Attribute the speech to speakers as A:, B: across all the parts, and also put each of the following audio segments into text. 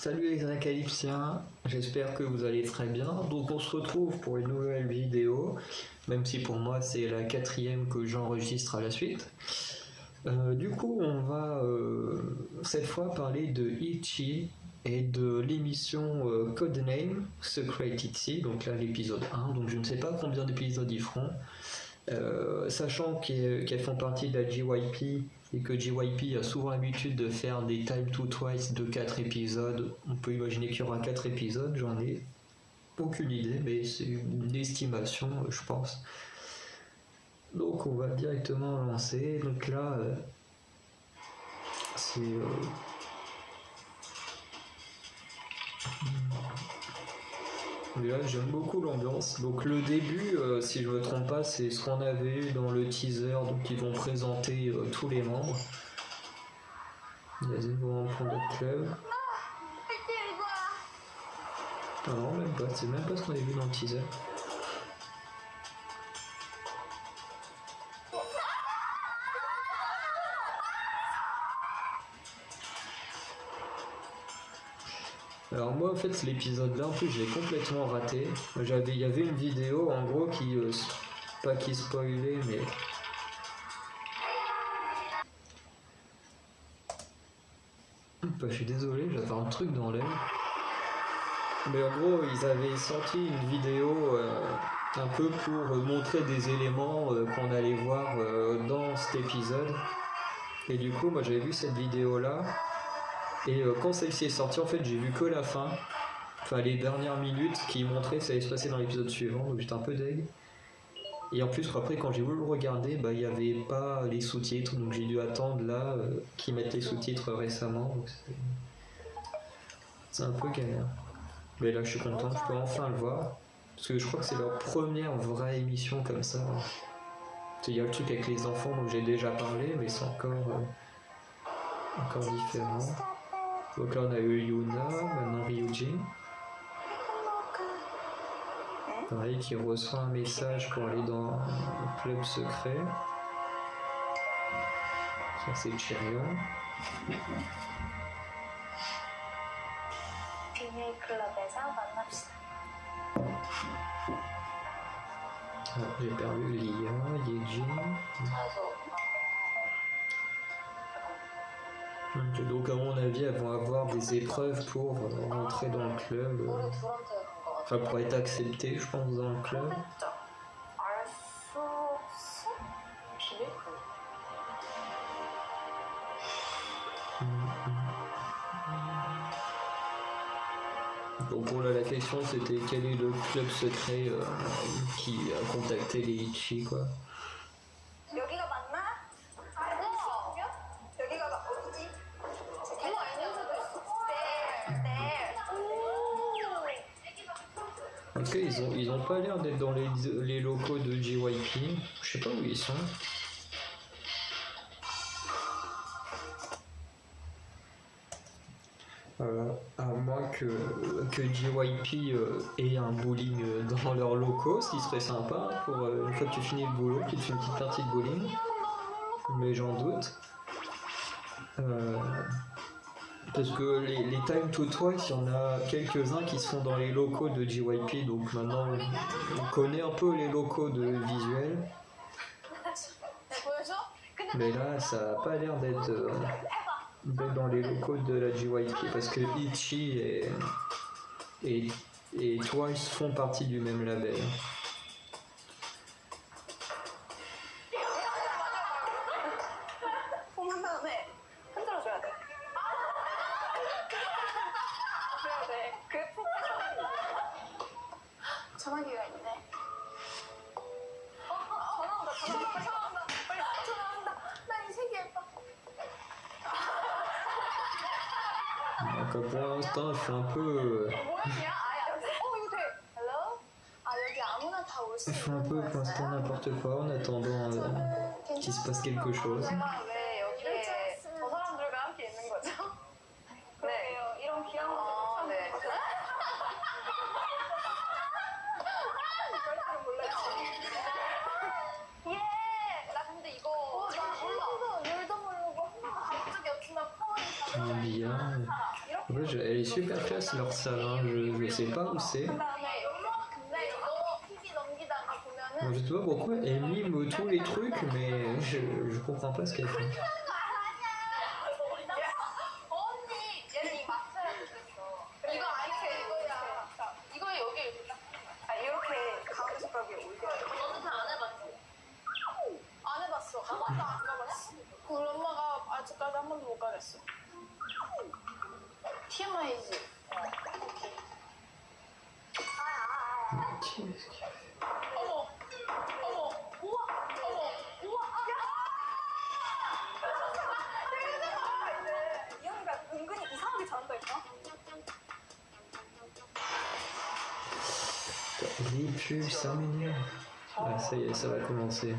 A: Salut les Acalypsiens, j'espère que vous allez très bien. Donc on se retrouve pour une nouvelle vidéo, même si pour moi c'est la 4e que j'enregistre à la suite. Du coup on va cette fois parler de Ichi et de l'émission Codename Secret Itchy, donc là l'épisode 1, donc je ne sais pas combien d'épisodes ils feront. Sachant qu'elles font partie de la JYP et que JYP a souvent l'habitude de faire des Time to Twice de 4 épisodes, on peut imaginer qu'il y aura 4 épisodes, j'en ai aucune idée, mais c'est une estimation, je pense. Donc on va directement lancer. Donc là, c'est. Là, j'aime beaucoup l'ambiance. Donc le début, si je me trompe pas, c'est ce qu'on avait eu dans le teaser. Donc ils vont présenter tous les membres. Vas-y, vont prendre notre club. Ah non, même pas. C'est même pas ce qu'on a vu dans le teaser. Alors moi en fait l'épisode là en plus j'ai complètement raté. Il y avait une vidéo en gros qui pas qui spoilait mais bah, je suis désolé j'avais un truc dans l'œil. Mais en gros ils avaient sorti une vidéo un peu pour montrer des éléments qu'on allait voir dans cet épisode. Et du coup moi j'avais vu cette vidéo là. Et quand celle-ci est sortie, en fait, j'ai vu que la fin, enfin les dernières minutes qui montraient que ça allait se passer dans l'épisode suivant, donc j'étais un peu deg. Et en plus, après, quand j'ai voulu le regarder, bah il n'y avait pas les sous-titres, donc j'ai dû attendre là qu'ils mettent les sous-titres récemment, donc c'est un peu galère. Mais là, je suis content, je peux enfin le voir, parce que je crois que c'est leur première vraie émission comme ça. Il y a le truc avec les enfants, dont j'ai déjà parlé, mais c'est encore différent. Donc là on a eu Yuna, maintenant Ryujin. Pareil qui reçoit un message pour aller dans le club secret. Ça c'est Cherion. J'ai perdu Lia, Yejin. Donc à mon avis elles vont avoir des épreuves pour rentrer dans le club. Enfin pour être acceptées je pense dans le club. Donc bon là la question c'était quel est le club secret qui a contacté les Ichi quoi. En tout cas, ils ont pas l'air d'être dans les locaux de JYP. Je sais pas où ils sont. À moins que JYP ait un bowling dans leurs locaux, ce qui serait sympa pour une fois que tu finis le boulot, qu'ils te fais une petite partie de bowling. Mais j'en doute. Parce que les Time to Twice, il y en a quelques-uns qui se font dans les locaux de JYP, donc maintenant on connaît un peu les locaux de visuel. Mais là, ça n'a pas l'air d'être dans les locaux de la JYP, parce que Ichi et Twice font partie du même label. Donc pour l'instant, je suis un peu... Je fais un peu pour l'instant n'importe quoi en attendant qu'il se passe quelque chose. Bien. En fait, elle est super classe leur salle, hein. Je sais pas où c'est. Je sais pas pourquoi elle mime tous les trucs, mais je comprends pas ce qu'elle fait.
B: 우리 엄마가 아직까지 한 번도 못 가겠어. TMI지. 어머, 어머, 우와, 어머, 우와, 이 언니가 은근히 이상하게 잘한다니까?
A: Les pubs, ça m'énerve. Ah, ça y est, ça va commencer.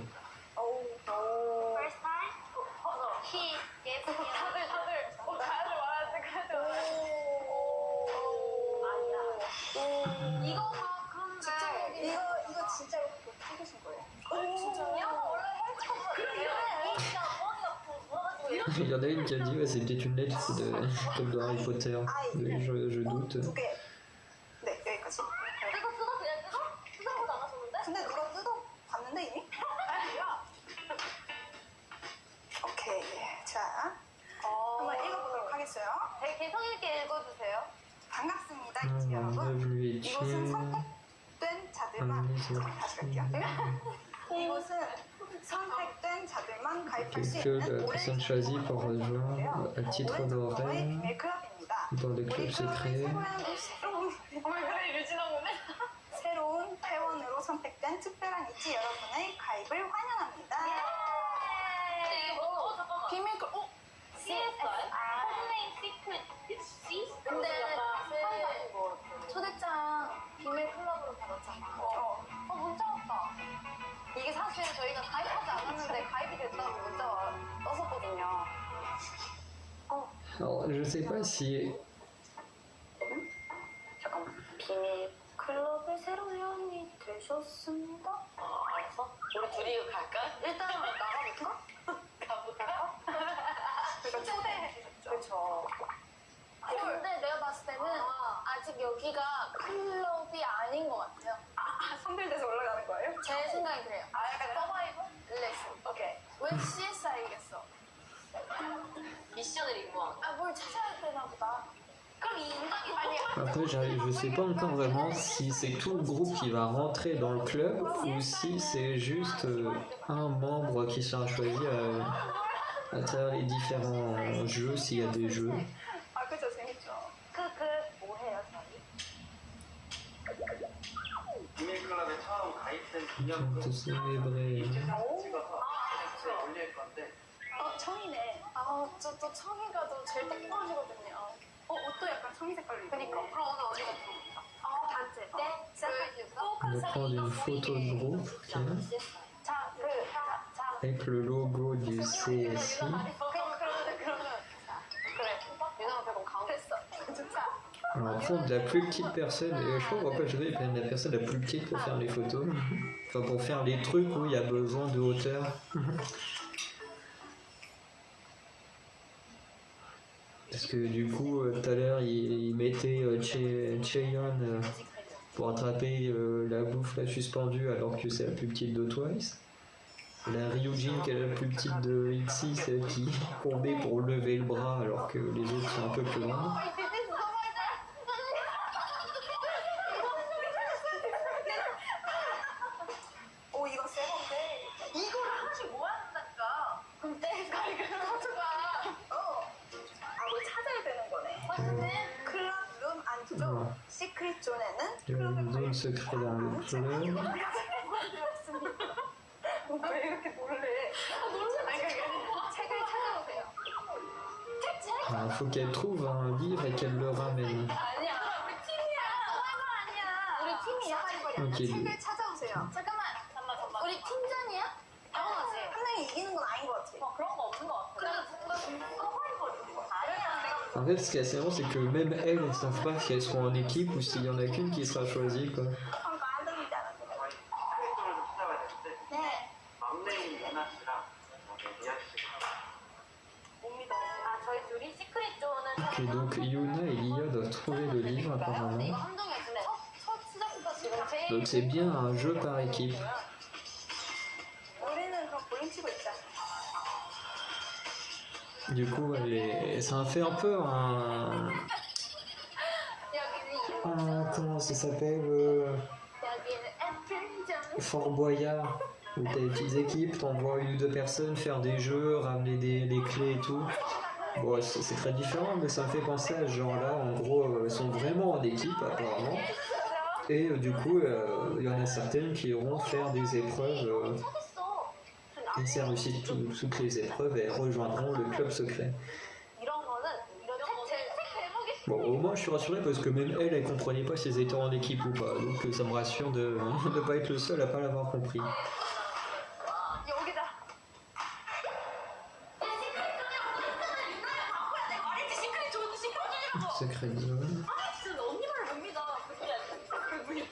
A: Il y en a une qui a dit ouais, c'est peut-être une lettre comme dans Harry Potter. Mais je doute.
B: 네, 여기까지. 근데 누가 뜯어봤는데 이미? 오케이. 자, 한번 읽어보도록 하겠어요. 되게 개성 있게 읽어주세요. 반갑습니다, 여러분. 이곳은 선택된 자들만 다시 갈게요. 이곳은 선택된 자들만 가입할 수 있는
A: la personne choisie pour rejoindre à titre d'horaire dans le club secret.
B: 새로운 회원으로 선택된 특별한 이지 여러분의 가입을 환영합니다. 잠깐만. 비밀 클 CSI? 홈네임 시크릿 C? 근데 초대장 비밀 클럽으로 받았잖아. 문자 왔다. 이게 사실 저희가 가입하지 않았는데 가입이 됐다고 문자가 떴었거든요.
A: Alors, je sais pas si.
B: 잠깐만. 비밀 클럽에 새로 회원이 되셨습니다. 알았어? 우리 둘이 갈까? 일단 나가볼까? 가볼까? 그러니까 초대. 그렇죠. 근데 내가 봤을 때는 아직 여기가 클럽이 아닌 것 같아요. 선별돼서 올라가는 거예요? 제 생각이 그래요. 약간 서바이벌? 레슨. 오케이. 왜 CSI겠어? 미션을 임무한. 뭘 찾아야 되나 보다. 그럼 이 인간이 아니야.
A: Après, je sais pas encore vraiment si c'est tout le groupe qui va rentrer dans le club ou si c'est juste un membre qui sera choisi à travers les différents jeux, s'il y a des jeux.
B: 그죠, 재밌죠. 뭐 해요, 저희?
C: 비밀 클럽에 처음 가입된
A: Pour
C: 기념품
A: te célébrer.
C: 찍어서 엑스에 올릴 건데
B: 청이네. 저 청이가 또 제일 딱 좋아하시거든요. 옷도 약간 청이 색깔로 입고. 그니까. 그럼 오늘 어디 갔다 올까? 단체. 네?
A: On va prendre une photo de groupe ok, avec le logo du CSI. Alors prendre la plus petite personne, et je sais pas pourquoi je vais prendre la personne la plus petite pour faire les photos. Enfin pour faire les trucs où il y a besoin de hauteur. Parce que du coup, tout à l'heure, il mettait Cheon pour attraper la bouffe là suspendue alors que c'est la plus petite de Twice. La Ryujin qui est la plus petite de ITZY, celle qui courbait pour lever le bras alors que les autres sont un peu plus grandes.
B: 이거 새 건데 이거를 하나씩 모아야 된다니까. 그럼 땡가리가 가져가. 뭘 찾아야 되는 거네. 맞네. 클럽 룸 안쪽 시크릿 존에는 클럽에
A: Zone secret dans le club.
B: 왜 이렇게 놀래? 책을 찾아오세요.
A: Il faut qu'elle trouve un livre et qu'elle le ramène.
B: 아니야. 우리 팀이야. 아니야. 우리 팀이야.
A: 오케이.
B: 책을 찾아오세요. 잠깐만. 우리 팀전이야? 당연하지. 한 명이 이기는 건 아닌 것 같아. 그런 거 없는 것 같아. 그러면 아니야.
A: En fait, ce qui est assez marrant, c'est que même elles ne savent pas si elles seront en équipe ou s'il y en a qu'une qui sera choisie, quoi.
C: 캐릭터를 좀 찾아봐야 되는데
B: 네.
C: 막내인 예나 씨랑 미아 씨가
B: 못 믿어. 저희 둘이 시크릿 존을
A: Ok, Et donc Yuna et Lia doivent trouver le livre
B: 근데
A: apparemment.
B: 이거 함정이었는데 첫 시작부터 지금 제일
A: Donc c'est bien un jeu par équipe.
B: 우리는 그럼 볼링 치고 있자.
A: Du coup, ça fait un peu un...
B: 여기는
A: comment ça s'appelle
B: 여기는 애플점.
A: Fort Boyard. Où t'as des petites équipes, t'envoies une ou deux personnes faire des jeux, ramener des clés et tout. Bon, c'est très différent, mais ça me fait penser à ce genre-là. En gros, ils sont vraiment en équipe apparemment. Et du coup, il y en a certaines qui iront faire des épreuves. Et si elles réussissent toutes les épreuves, elles rejoindront le club secret.
B: 이런 거는 이런 책 제목이
A: Bon, au moins je suis rassuré parce que même elle, elle comprenait pas si elles étaient en équipe ou pas. Donc ça me rassure de ne pas être le seul à pas l'avoir compris.
B: 여기다.
A: Secret zone.
B: 아 진짜 너 언니 말 못 믿어. 그게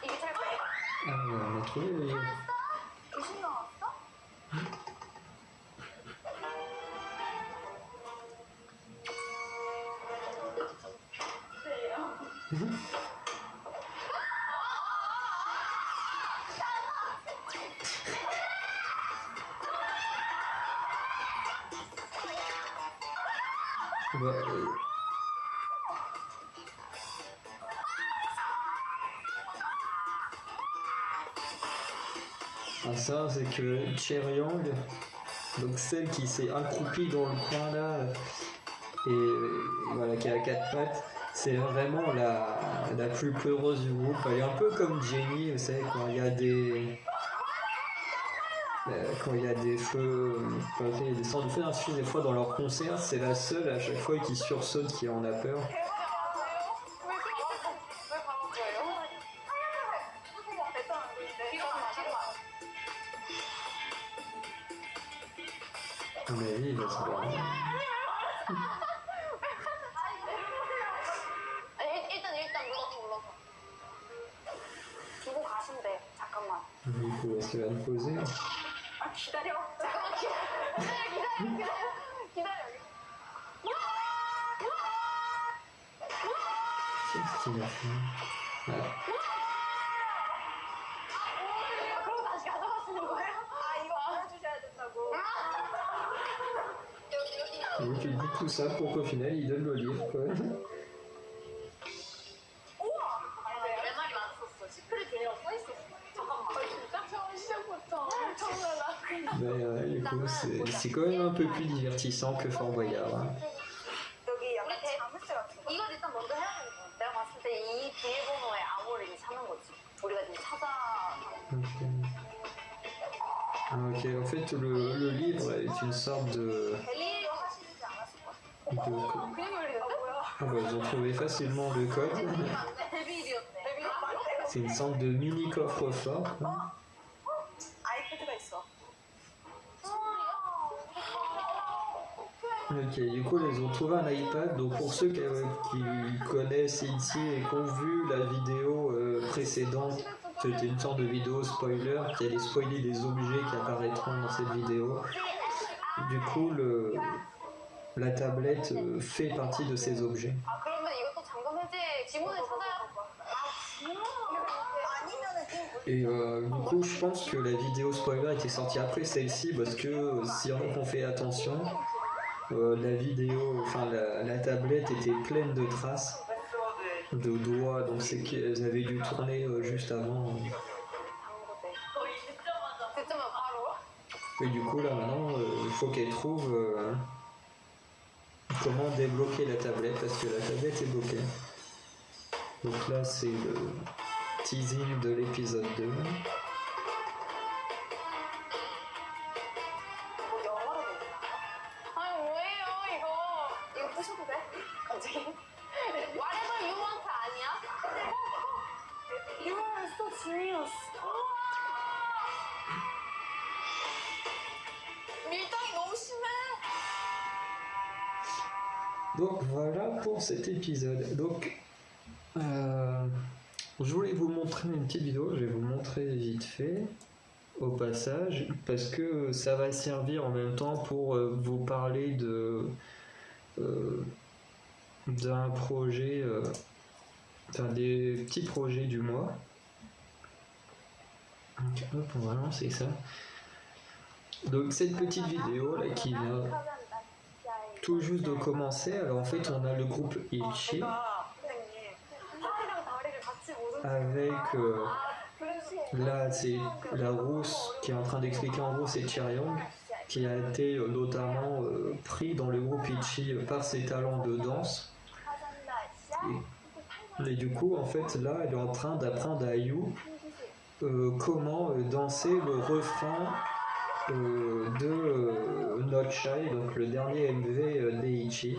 B: 이게 잘 보여.
A: Ah ouais, on a trouvé le livre.
B: 귀신 나왔어?
A: Bah, ah, ça, c'est que Cheryang, donc celle qui s'est accroupie dans le coin là, et voilà, qui a quatre pattes, c'est vraiment la plus peureuse du groupe. Elle est un peu comme Jenny, vous savez, quand il y a des. Quand il y a des feux, enfin, il y a des sortes de feux d'artifice des fois dans leurs concerts, c'est la seule à chaque fois qui sursaute, qui en a peur. À mon avis, il va se voir.
B: 일단 물러서. 두고 가신대. 잠깐만.
A: Du coup, est-ce qu'il va me poser?
B: 아 기다려. 잠깐만 기다려.
A: Qu'est-ce qu'il a fait? Voilà.
B: 그러고 다시 가져가시는 거예요? 아 이거 알아주셔야 된다고. 여기.
A: Donc il dit tout ça pour qu'au final il donne le livre, quoi.
B: 우와. 내 말이 맞았었어. 시크릿이라고 써 있었어. 잠깐만. 진짜 처음 시작부터 엄청나다.
A: Mais du coup, c'est quand même un peu plus divertissant que Fort Boyard. Hein.
B: 여기 약간 자물쇠 같은 거. 이걸 일단 먼저 해야 되는 거야. 내가 봤을 때 이 비밀번호의 암호를 이제 찾는 거지. 우리가 지금 찾아.
A: Ok, en fait, le livre est une sorte de.
B: 벨리 하시지 않았을 것 같아.
A: de-
B: 그냥 열리는데?
A: Ah bah, ils ont trouvé facilement le code.
B: 데빌이었네.
A: C'est une sorte de mini coffre-fort. Quoi.
B: 아이패드가 있어.
A: Ok, du coup, ils ont trouvé un iPad. Donc, pour ceux qui connaissent ici et qui ont vu la vidéo précédente, c'était une sorte de vidéo spoiler qui allait spoiler les objets qui apparaîtront dans cette vidéo. Du coup, la tablette fait partie de ces objets.
B: 아 그러면 이것도 잠금 해제 지문을 찾아야.
A: Et du coup, je pense que la vidéo spoiler était sortie après celle-ci parce que s'il y en a qui ont fait attention, la vidéo, enfin la tablette était pleine de traces de doigts, donc c'est qu'elles avaient dû tourner juste avant.
B: 듣자면 바로.
A: Et du coup, là maintenant, il faut qu'elle trouve comment débloquer la tablette parce que la tablette est bloquée. Donc là, c'est le teasing de l'épisode 2.
B: 영어로 돼 있나? 아니 뭐예요 이거? 이거 부셔도 돼? 갑자기? Whatever you want 아니야? You are so serious. 밀당이 너무 심해.
A: Donc voilà pour cet épisode. Donc je voulais vous montrer une petite vidéo, je vais vous montrer vite fait. au passage, parce que ça va servir en même temps pour vous parler d'un projet, enfin des petits projets du mois. Donc hop, on va lancer ça. Donc cette petite vidéo là qui vient tout juste de commencer, alors en fait on a le groupe Ichi avec là c'est la rousse qui est en train d'expliquer, en gros c'est Chaeryeong qui a été notamment pris dans le groupe Ichi par ses talents de danse. Et du coup en fait là elle est en train d'apprendre à Yu comment danser le refrain de Not Shy, donc le dernier MV d'Eichi.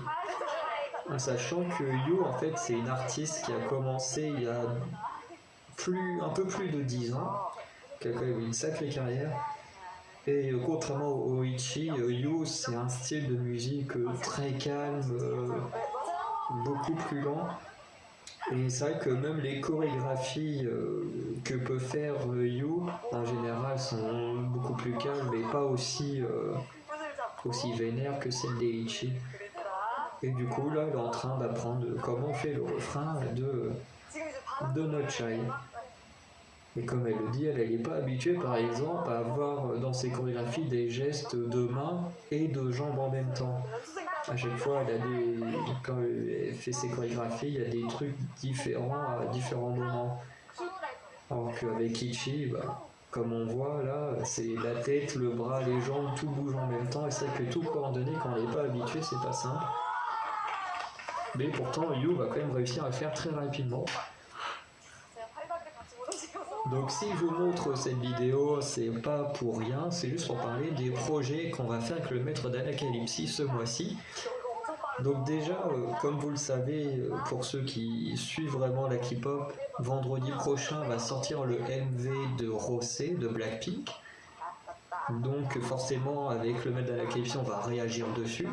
A: Sachant que Yu en fait c'est une artiste qui a commencé il y a un peu plus de 10 ans, qui a quand même une sacrée carrière. Et contrairement au Ichi, Yu c'est un style de musique très calme, beaucoup plus lent. Et c'est vrai que même les chorégraphies que peut faire Yu en général sont beaucoup plus calmes et pas aussi vénères que celles d'Eichi. Et du coup là elle est en train d'apprendre comment on fait le refrain de Not Shy. Et comme elle le dit, elle n'est pas habituée par exemple à avoir dans ses chorégraphies des gestes de main et de jambes en même temps. À chaque fois, quand elle fait ses chorégraphies, il y a des trucs différents à différents moments. Alors qu'avec Ichi, comme on voit là, c'est la tête, le bras, les jambes, tout bouge en même temps. Et c'est vrai que tout coordonné, quand on n'est pas habitué, c'est pas simple. Mais pourtant, Yu va quand même réussir à le faire très rapidement. Donc si je vous montre cette vidéo, c'est pas pour rien, c'est juste pour parler des projets qu'on va faire avec le maître d'Anacalypsis ce mois-ci. Donc déjà, comme vous le savez, pour ceux qui suivent vraiment la K-pop, vendredi prochain va sortir le MV de Rosé de Blackpink. Donc forcément, avec le maître d'Anacalypsis, on va réagir dessus.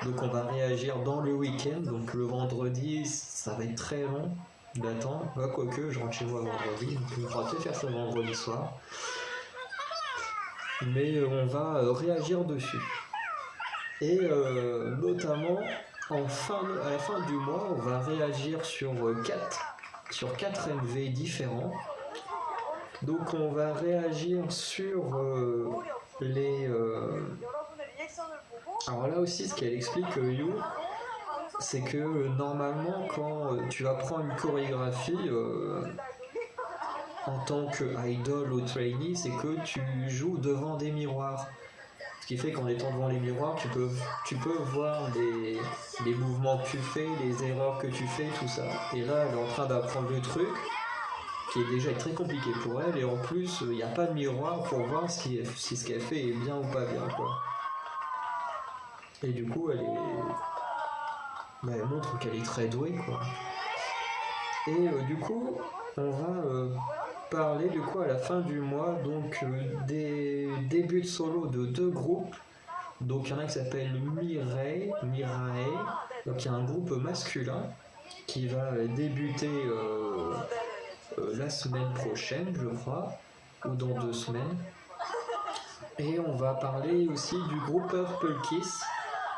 A: Donc on va réagir dans le week-end, donc le vendredi, ça va être très long d'attendre. Quoique, je rentre chez moi vendredi, donc on pourra peut-être faire ça vendredi soir. Mais on va réagir dessus. Et notamment, à la fin du mois, on va réagir sur 4 MV différents. Donc on va réagir sur les... Alors là aussi, ce qu'elle explique, Yu, c'est que normalement, quand tu apprends une chorégraphie en tant qu'idol ou trainee, c'est que tu joues devant des miroirs. Ce qui fait qu'en étant devant les miroirs, tu peux voir les mouvements que tu fais, les erreurs que tu fais, tout ça. Et là, elle est en train d'apprendre le truc, qui est déjà très compliqué pour elle, et en plus, il n'y a pas de miroir pour voir si ce qu'elle fait est bien ou pas bien, quoi. Et du coup, elle montre qu'elle est très douée, quoi. Et du coup, on va parler du coup à la fin du mois, donc des débuts de solo de 2 groupes. Donc il y en a qui s'appelle Mirae, donc il y a un groupe masculin qui va débuter la semaine prochaine, je crois, ou dans 2 semaines. Et on va parler aussi du groupe Purple Kiss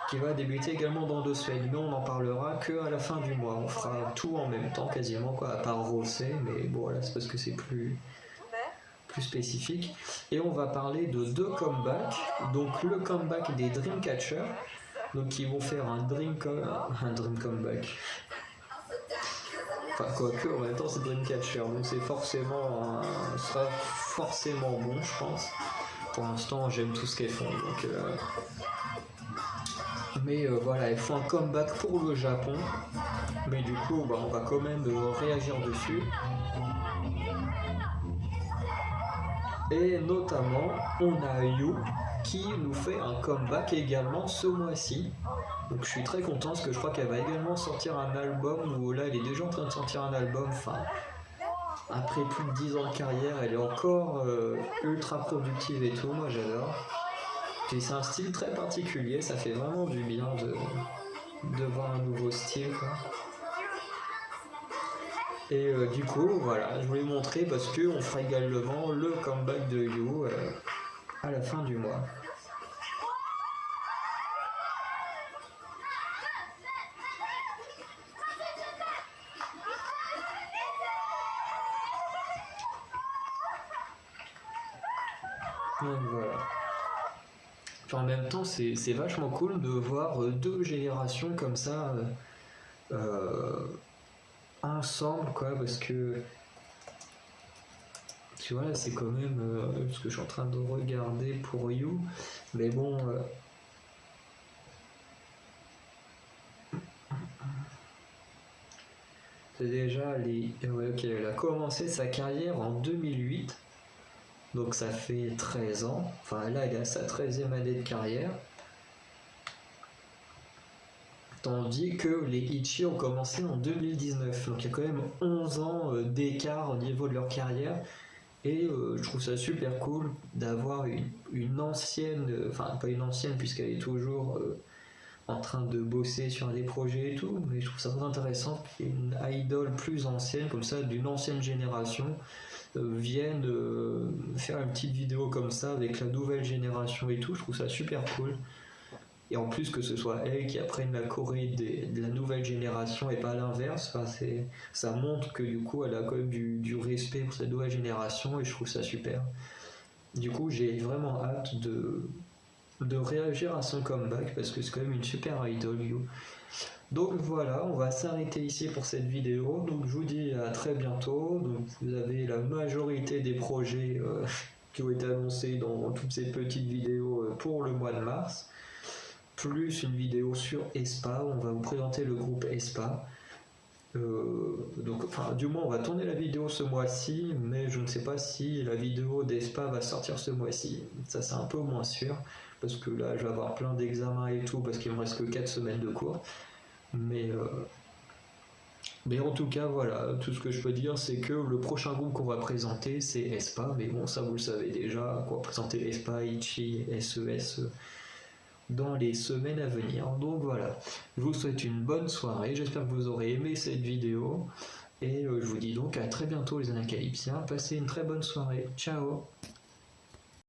A: qui va débuter également dans 2 semaines, mais on n'en parlera que à la fin du mois. On fera tout en même temps quasiment, quoi, à part Rosé, mais bon voilà, c'est parce que c'est plus spécifique. Et on va parler de 2 comebacks, donc le comeback des Dreamcatcher, donc qui vont faire un dream comeback. Enfin quoique en même temps c'est Dreamcatcher, donc c'est forcément sera forcément bon, je pense. Pour l'instant j'aime tout ce qu'elles font, donc mais voilà, elles font un comeback pour le Japon, mais du coup on va quand même réagir dessus. Et notamment, on a Yu qui nous fait un comeback également ce mois-ci. Donc je suis très content parce que je crois qu'elle va également sortir un album, où là elle est déjà en train de sortir un album, enfin après plus de 10 ans de carrière, elle est encore ultra productive et tout, moi j'adore. Et c'est un style très particulier, ça fait vraiment du bien de voir un nouveau style, quoi. Et du coup, voilà, je voulais montrer parce qu'on fera également le comeback de You à la fin du mois. Donc voilà. Enfin, en même temps, c'est vachement cool de voir deux générations comme ça ensemble, quoi, parce que tu vois, c'est quand même ce que je suis en train de regarder pour You, mais bon. C'est déjà les. Ouais, ok, elle a commencé sa carrière en 2008, donc ça fait 13 ans. Enfin, là, elle est à sa 13e année de carrière. Tandis que les Itchy ont commencé en 2019. Donc il y a quand même 11 ans d'écart au niveau de leur carrière. Et je trouve ça super cool d'avoir une ancienne, enfin pas une ancienne puisqu'elle est toujours en train de bosser sur des projets et tout, mais je trouve ça très intéressant qu'une idole plus ancienne, comme ça, d'une ancienne génération, vienne faire une petite vidéo comme ça avec la nouvelle génération et tout. Je trouve ça super cool. Et en plus que ce soit elle qui apprenne la choré de la nouvelle génération et pas l'inverse, enfin, ça montre que du coup elle a quand même du respect pour cette nouvelle génération et je trouve ça super. Du coup j'ai vraiment hâte de réagir à son comeback parce que c'est quand même une super idol You. Donc voilà, on va s'arrêter ici pour cette vidéo. Donc je vous dis à très bientôt. Donc vous avez la majorité des projets qui ont été annoncés dans toutes ces petites vidéos pour le mois de mars. Plus une vidéo sur Aespa, on va vous présenter le groupe Aespa. Donc, enfin, du moins, on va tourner la vidéo ce mois-ci, mais je ne sais pas si la vidéo d'Aespa va sortir ce mois-ci. Ça, c'est un peu moins sûr, parce que là, je vais avoir plein d'examens et tout, parce qu'il me reste que 4 semaines de cours. Mais en tout cas, voilà, tout ce que je peux dire, c'est que le prochain groupe qu'on va présenter, c'est Aespa. Mais bon, ça, vous le savez déjà, qu'on va présenter Aespa, Itchy, SES dans les semaines à venir. Donc voilà, je vous souhaite une bonne soirée, j'espère que vous aurez aimé cette vidéo et je vous dis donc à très bientôt les Anacalypsiens, passez une très bonne soirée, ciao.